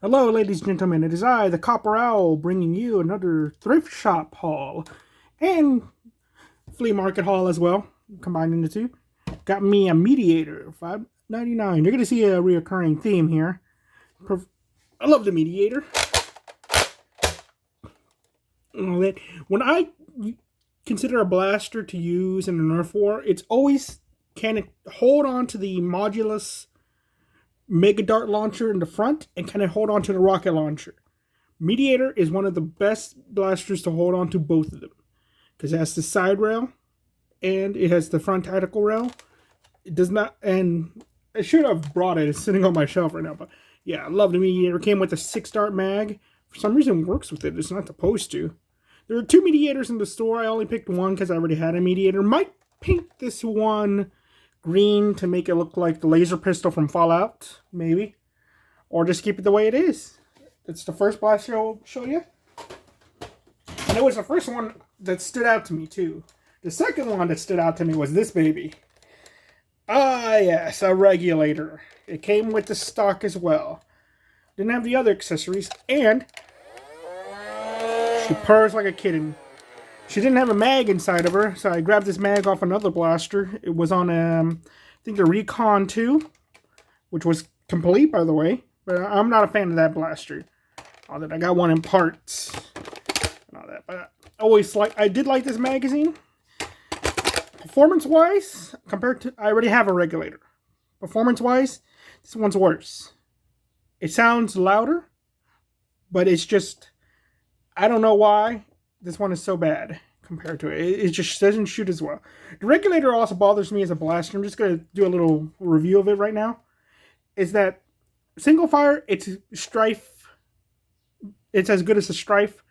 Hello, ladies and gentlemen. It is I, the Copper Owl, bringing you another thrift shop haul and flea market haul as well, combining the two. Got me a Mediator, $5.99. You're gonna see a reoccurring theme here. I love the Mediator. When I consider a blaster to use in a Nerf war, it's always can it hold on to the modulus Mega Dart launcher in the front and can it hold on to the rocket launcher. Mediator is one of the best blasters to hold on to both of them because it has the side rail and it has the front tactical rail. It does not, and I should have brought it. It's sitting on my shelf right now, but yeah, I love the Mediator. It came with a 6-dart mag. For some reason, it works with it. It's not supposed to. There are 2 Mediators in the store. I only picked one because I already had a Mediator. Might paint this one green to make it look like the laser pistol from Fallout, maybe. Or just keep it the way it is. It's the first blaster I'll show you. And it was the first one that stood out to me, too. The second one that stood out to me was this baby. Ah, yes, a Regulator. It came with the stock as well. Didn't have the other accessories, and she purrs like a kitten. She didn't have a mag inside of her, so I grabbed this mag off another blaster. It was on, I think, the Recon 2, which was complete, by the way. But I'm not a fan of that blaster. Although I got one in parts and all that. But I did like this magazine. Performance-wise, compared to, I already have a Regulator. Performance-wise, this one's worse. It sounds louder, but it's just, I don't know why this one is so bad compared to it. It just doesn't shoot as well. The Regulator also bothers me as a blaster. I'm just going to do a little review of it right now. Is that single fire, it's strife. It's as good as a strife.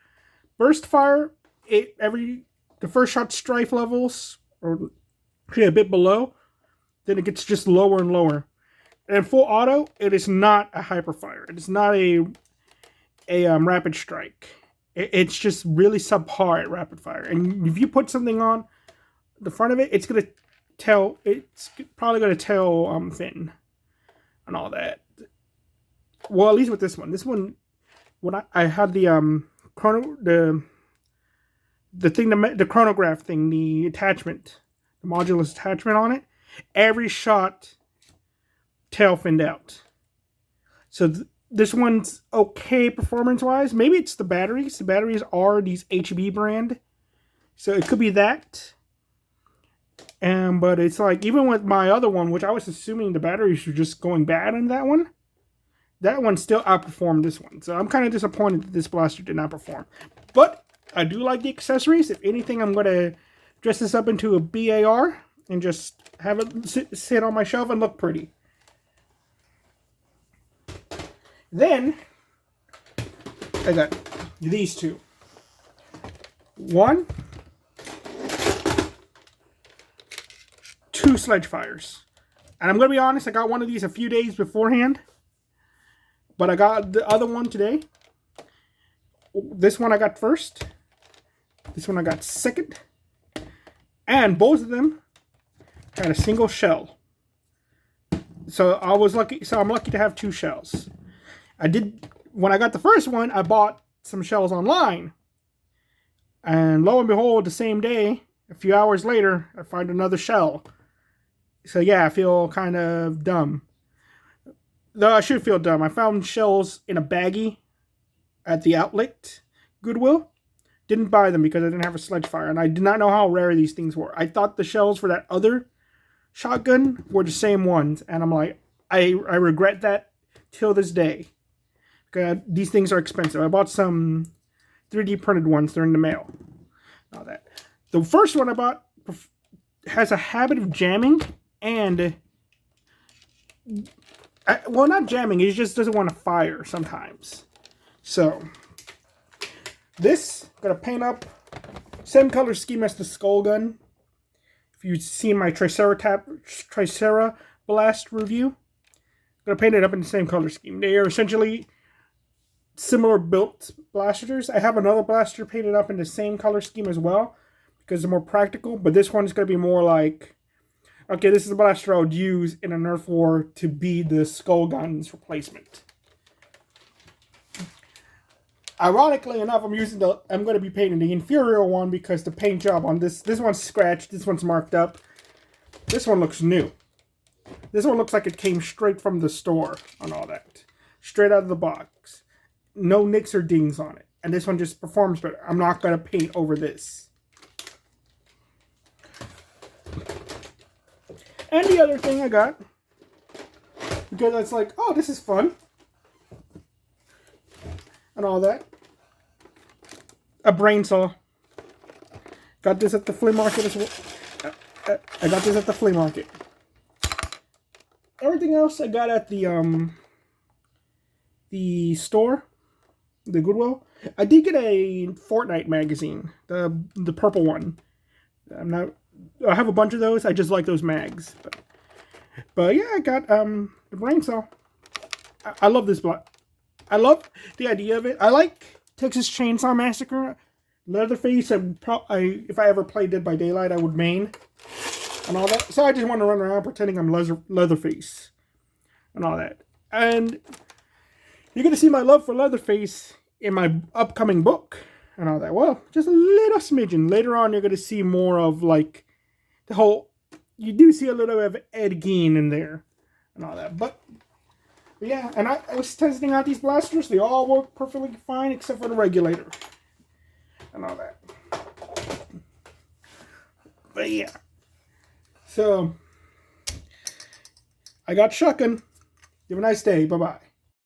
Burst fire, the first shot strife levels or a bit below, then it gets just lower and lower. And full auto, it is not a hyper fire. It is not a rapid strike. It's just really subpar at rapid fire. And if you put something on the front of it, it's gonna tell. It's probably gonna tell thin and all that. Well, at least with this one. This one, when I had the the chronograph thing, the attachment, the modulus attachment on it, every shot tail finned out. So this one's okay performance-wise. Maybe it's the batteries. The batteries are these HB brand. So it could be that. But it's like, even with my other one, which I was assuming the batteries were just going bad on that one still outperformed this one. So I'm kind of disappointed that this blaster did not perform. But I do like the accessories. If anything, I'm going to dress this up into a BAR and just have it sit on my shelf and look pretty. Then, I got these two. One, 2 Sledgefires. And I'm going to be honest, I got one of these a few days beforehand. But I got the other one today. This one I got first. This one I got second. And both of them had a single shell. So I was lucky. So I'm lucky to have 2 shells. When I got the first one, I bought some shells online. And lo and behold, the same day, a few hours later, I find another shell. So yeah, I feel kind of dumb. Though I should feel dumb. I found shells in a baggie at the outlet Goodwill. Didn't buy them because I didn't have a Sledgefire. And I did not know how rare these things were. I thought the shells for that other shotgun were the same ones. And I'm like, I regret that till this day. God, these things are expensive. I bought some 3D printed ones. They're in the mail. All that. The first one I bought has a habit of jamming and... well, not jamming. It just doesn't want to fire sometimes. So, this, I'm going to paint up same color scheme as the skull gun. If you've seen my Tricera Blast review, I'm going to paint it up in the same color scheme. They are essentially similar built blasters. I have another blaster painted up in the same color scheme as well because they're more practical, but this one is going to be more like, okay, this is a blaster I would use in a Nerf war to be the Skull Gun's replacement. Ironically enough, I'm going to be painting the inferior one because the paint job on this one's scratched, this one's marked up. This one looks new. This one looks like it came straight from the store on all that. Straight out of the box. No nicks or dings on it. And this one just performs better. I'm not going to paint over this. And the other thing I got, because it's like, oh, this is fun. And all that. A Brainsaw. Got this at the flea market as well. I got this at the flea market. Everything else I got at the store, the Goodwill. I did get a Fortnite magazine, the purple one. I have a bunch of those. I just like those mags. But yeah, I got the Brainsaw. I love this block. I love the idea of it. I like Texas Chainsaw Massacre. Leatherface, if I ever played Dead by Daylight, I would main. And all that. So I just want to run around pretending I'm Leatherface. And all that. And you're going to see my love for Leatherface in my upcoming book. And all that. Well, just a little smidgen. Later on, you're going to see more of, like, the whole... You do see a little bit of Ed Gein in there. And all that. But yeah, and I was testing out these blasters. They all work perfectly fine except for the regulator. And all that. But yeah. So, I got shucking. You have a nice day. Bye-bye.